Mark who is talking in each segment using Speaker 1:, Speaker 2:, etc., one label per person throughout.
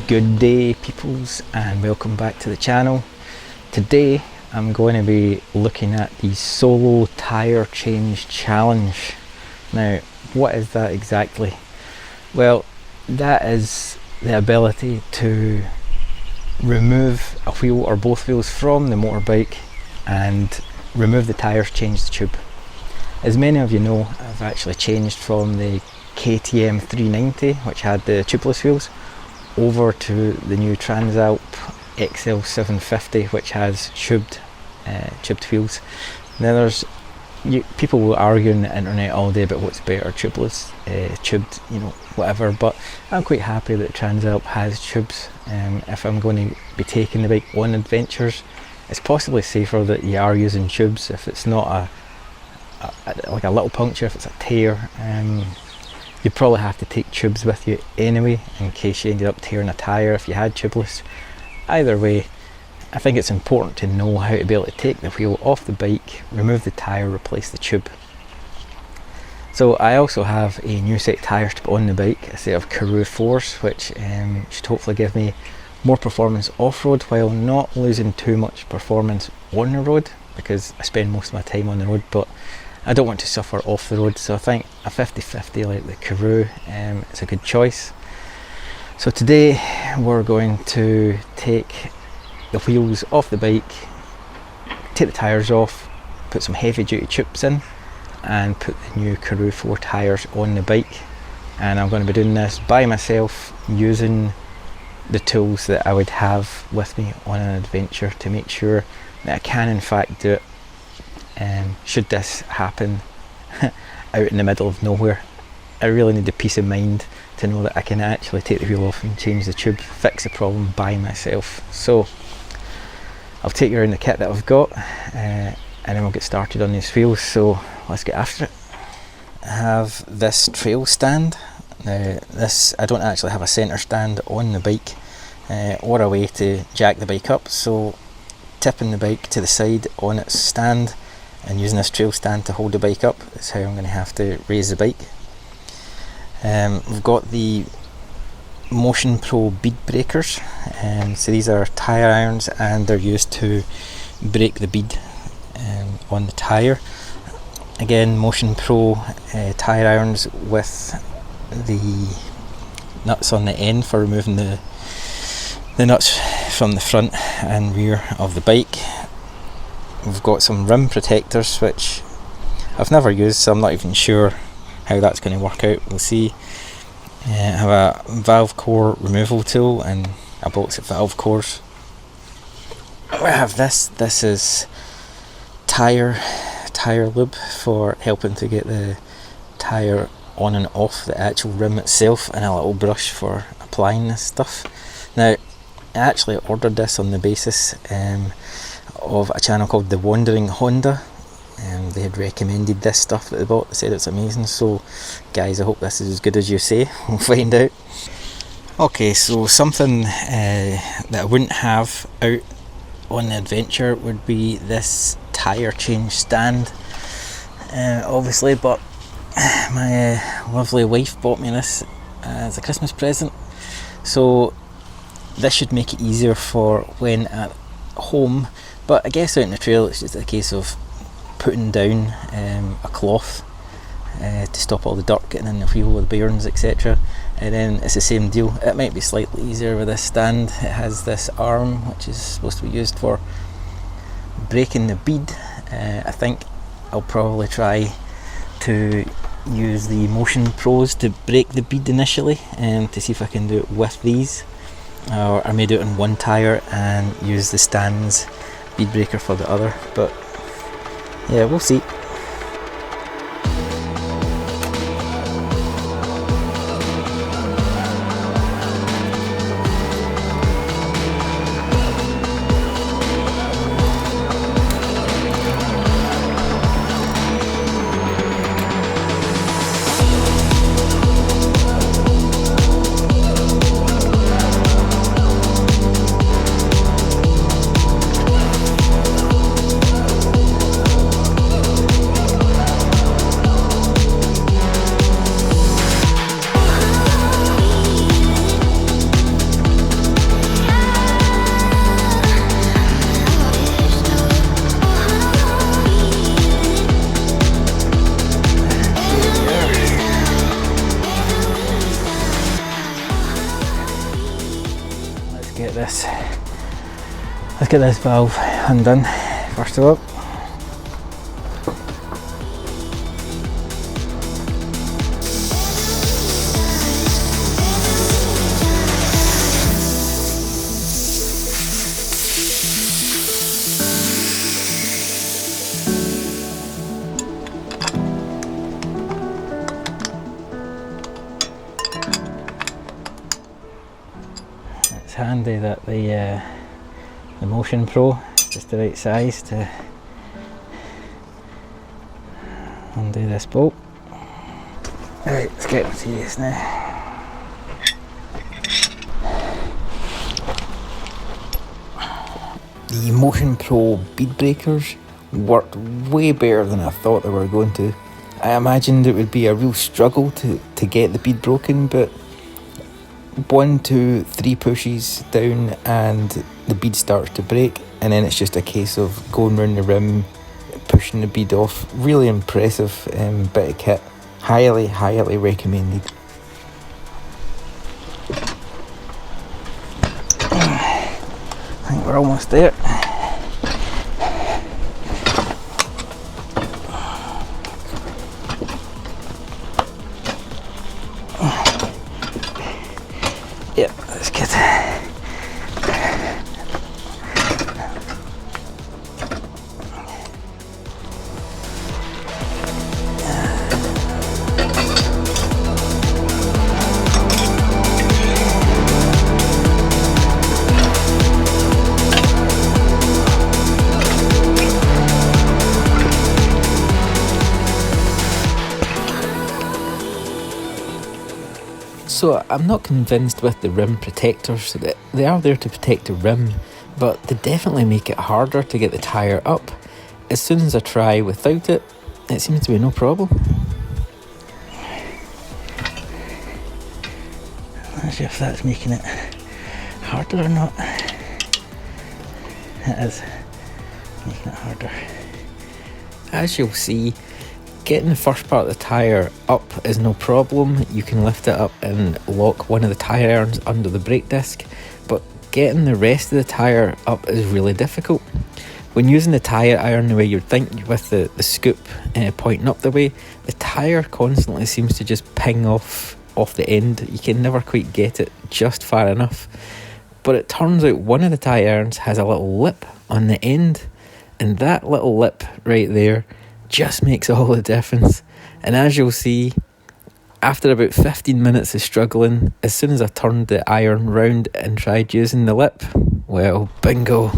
Speaker 1: Good day peoples, and welcome back to the channel. Today I'm going to be looking at the solo tyre change challenge. Now what is that exactly? Well, that is the ability to remove a wheel or both wheels from the motorbike and remove the tyres, change the tube. As many of you know, I've actually changed from the KTM 390, which had the tubeless wheels, over to the new Transalp XL 750, which has tubed wheels. Now people will argue on the internet all day about what's better, tubeless, tubed, whatever, but I'm quite happy that Transalp has tubes. If I'm going to be taking the bike on adventures, it's possibly safer that you are using tubes if it's not like a little puncture. If it's a tear, you'd probably have to take tubes with you anyway in case you ended up tearing a tyre if you had tubeless. Either way, I think it's important to know how to be able to take the wheel off the bike, remove the tyre, replace the tube. So I also have a new set of tyres to put on the bike, a set of Karoo 4s, which should hopefully give me more performance off-road while not losing too much performance on the road, because I spend most of my time on the road, but I don't want to suffer off the road. So I think a 50-50 like the Karoo is a good choice. So today we're going to take the wheels off the bike, take the tyres off, put some heavy duty tubes in, and put the new Karoo 4 tyres on the bike. And I'm going to be doing this by myself, using the tools that I would have with me on an adventure to make sure that I can in fact do it. Should this happen out in the middle of nowhere, I really need the peace of mind to know that I can actually take the wheel off and change the tube, fix the problem by myself. So I'll take you around the kit that I've got, and then we'll get started on these wheels. So let's get after it. I have this trail stand. Now I don't actually have a centre stand on the bike or a way to jack the bike up, so tipping the bike to the side on its stand and using this trail stand to hold the bike up is how I'm going to have to raise the bike. We've got the Motion Pro bead breakers, so these are tyre irons and they're used to break the bead on the tyre. Again, Motion Pro tyre irons with the nuts on the end for removing the nuts from the front and rear of the bike. We've got some rim protectors, which I've never used, so I'm not even sure how that's going to work out. We'll see. I have a valve core removal tool and a box of valve cores. I have this is tyre lube for helping to get the tyre on and off the actual rim itself, and a little brush for applying this stuff. Now I actually ordered this on the basis of a channel called The Wandering Honda. They had recommended this stuff that they bought. They said it's amazing, so guys, I hope this is as good as you say. We'll find out. Okay, so something that I wouldn't have out on the adventure would be this tyre change stand, obviously, but my lovely wife bought me this as a Christmas present, so this should make it easier for when at home. But I guess out in the trail it's just a case of putting down a cloth to stop all the dirt getting in the wheel with the bearings, etc. And then it's the same deal. It might be slightly easier with this stand. It has this arm which is supposed to be used for breaking the bead. I think I'll probably try to use the Motion Pros to break the bead initially, to see if I can do it with these, or I may do it on one tyre and use the stand's bead breaker for the other, but yeah, we'll see. get this valve undone first of all. It's handy that the Motion Pro is just the right size to undo this bolt. Right, let's get serious now. The Motion Pro bead breakers worked way better than I thought they were going to. I imagined it would be a real struggle to get the bead broken, but 1, 2, 3 pushes down and the bead starts to break, and then it's just a case of going round the rim, pushing the bead off. Really impressive bit of kit. Highly recommended. I think we're almost there. Yep, that's good. So I'm not convinced with the rim protectors. They are there to protect the rim, but they definitely make it harder to get the tyre up. As soon as I try without it, it seems to be no problem. I'm not sure if that's making it harder or not. It is making it harder. As you'll see, getting the first part of the tyre up is no problem. You can lift it up and lock one of the tyre irons under the brake disc, but getting the rest of the tyre up is really difficult. When using the tyre iron the way you'd think, with the scoop pointing up the way, the tyre constantly seems to just ping off the end. You can never quite get it just far enough. But it turns out one of the tyre irons has a little lip on the end, and that little lip right there just makes all the difference. And as you'll see, after about 15 minutes of struggling, as soon as I turned the iron round and tried using the lip, well, bingo.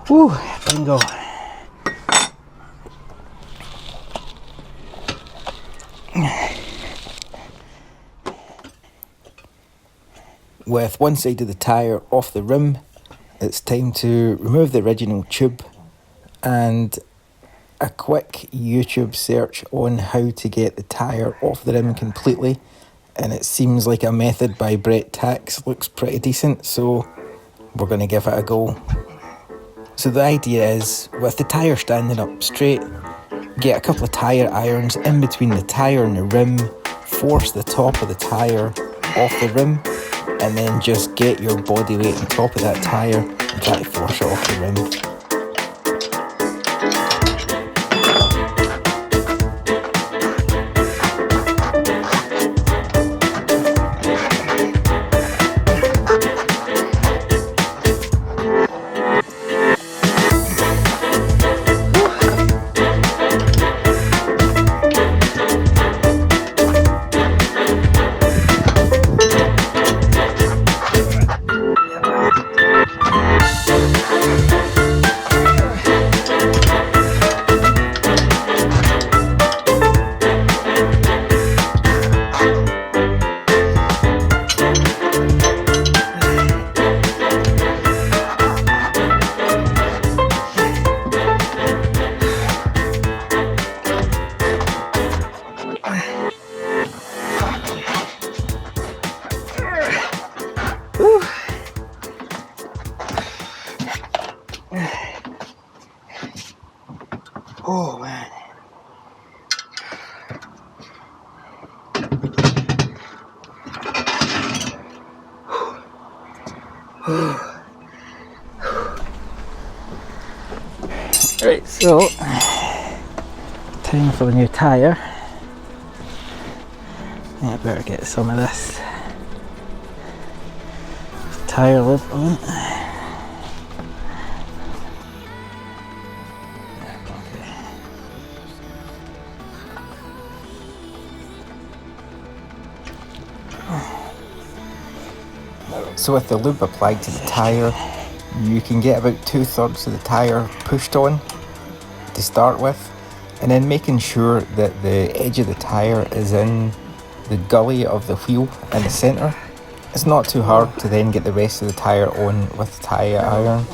Speaker 1: Woo, bingo. With one side of the tyre off the rim, it's time to remove the original tube, and a quick YouTube search on how to get the tyre off the rim completely, and it seems like a method by Brett Tax looks pretty decent, so we're going to give it a go. So the idea is, with the tyre standing up straight, get a couple of tyre irons in between the tyre and the rim, force the top of the tyre off the rim, and then just get your body weight on top of that tyre and try to force it off the rim. Right, so time for the new tyre. I better get some of this tyre lip on. So with the lube applied to the tyre, you can get about 2/3 of the tyre pushed on to start with, and then making sure that the edge of the tyre is in the gully of the wheel in the centre. It's not too hard to then get the rest of the tyre on with the tyre iron,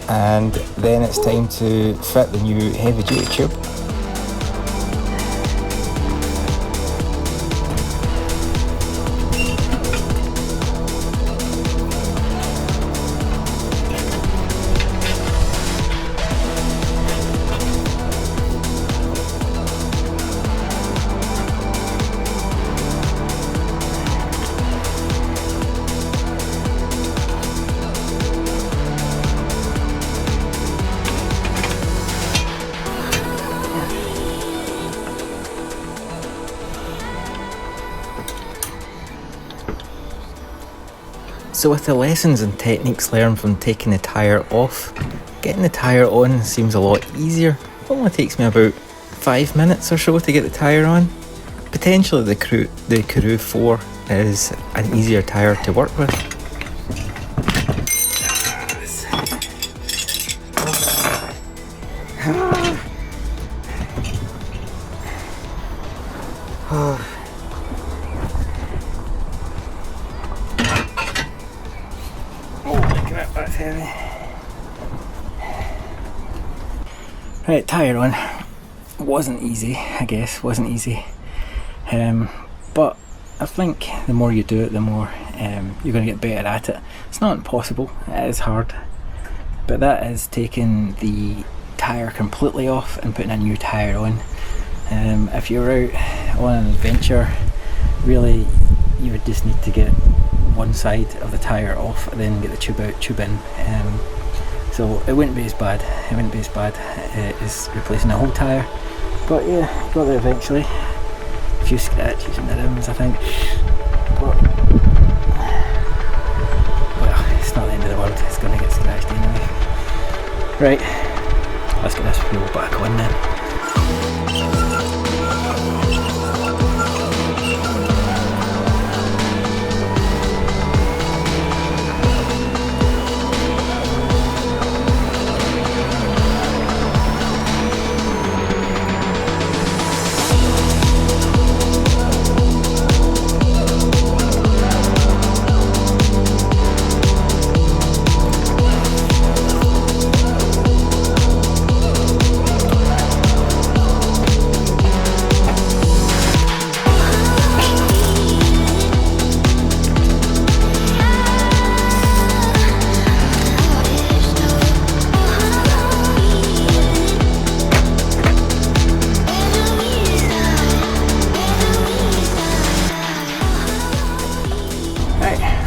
Speaker 1: and then it's time to fit the new heavy duty tube. So with the lessons and techniques learned from taking the tyre off, getting the tyre on seems a lot easier. It only takes me about 5 minutes or so to get the tyre on. Potentially the Karoo 4 is an easier tyre to work with. That's heavy. Right, tyre on. Wasn't easy, I guess, wasn't easy. But I think the more you do it, the more you're going to get better at it. It's not impossible, it is hard. But that is taking the tyre completely off and putting a new tyre on. If you're out on an adventure, really you would just need to get one side of the tyre off and then get the tube out, tube in. So it wouldn't be as bad. It wouldn't be as bad as replacing a whole tyre. But yeah, got there eventually. A few scratches in the rims, I think. But well, it's not the end of the world. It's going to get scratched anyway. Right, let's get this wheel back on then.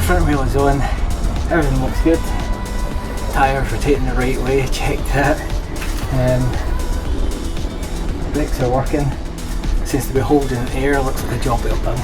Speaker 1: Front wheel is on, everything looks good. Tyres rotating the right way, check that. Brakes are working. Seems to be holding air, looks like a job well done.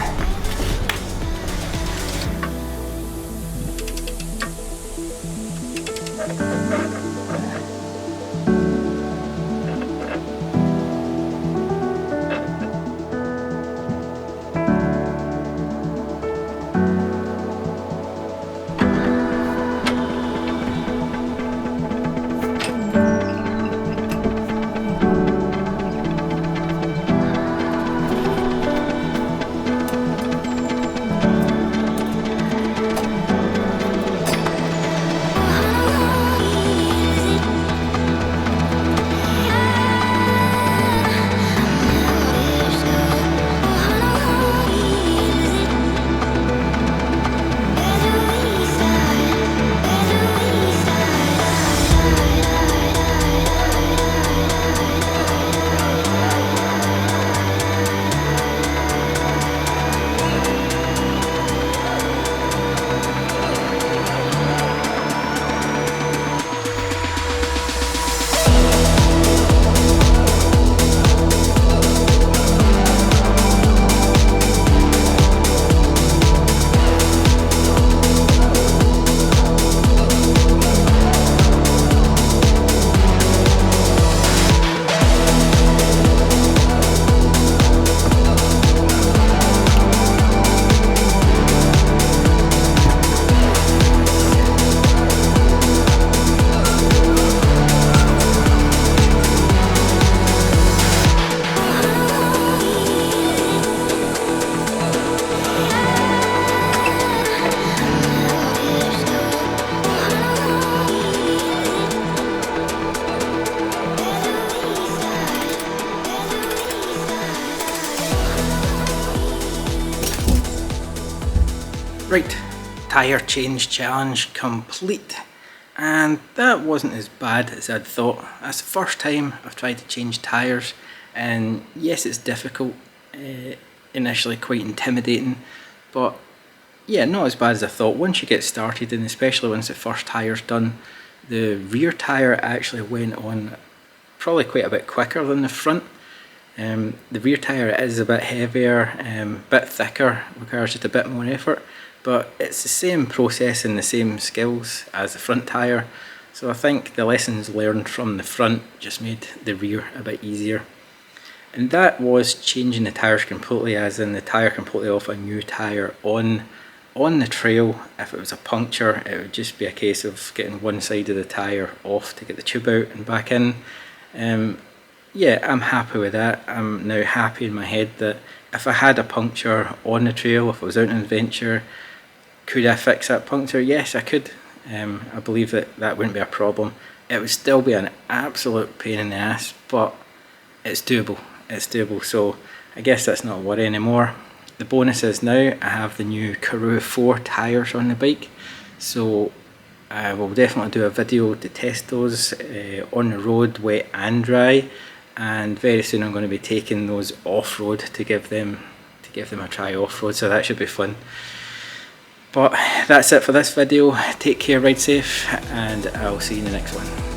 Speaker 1: Right, tyre change challenge complete, and that wasn't as bad as I'd thought. That's the first time I've tried to change tyres, and yes, it's difficult, initially quite intimidating, but yeah, not as bad as I thought. Once you get started, and especially once the first tyre's done, the rear tyre actually went on probably quite a bit quicker than the front. The rear tyre is a bit heavier, bit thicker, requires just a bit more effort, but it's the same process and the same skills as the front tyre, so I think the lessons learned from the front just made the rear a bit easier. And that was changing the tyres completely, as in the tyre completely off, a new tyre on the trail. If it was a puncture, it would just be a case of getting one side of the tyre off to get the tube out and back in. Yeah, I'm happy with that. I'm now happy in my head that if I had a puncture on the trail, if I was out on an adventure, could I fix that puncture? Yes, I could. I believe that wouldn't be a problem. It would still be an absolute pain in the ass, but it's doable. It's doable, so I guess that's not a worry anymore. The bonus is now I have the new Karoo 4 tyres on the bike, so I will definitely do a video to test those on the road, wet and dry, and very soon I'm going to be taking those off-road to give them a try off-road, so that should be fun. But that's it for this video. Take care, ride safe, and I'll see you in the next one.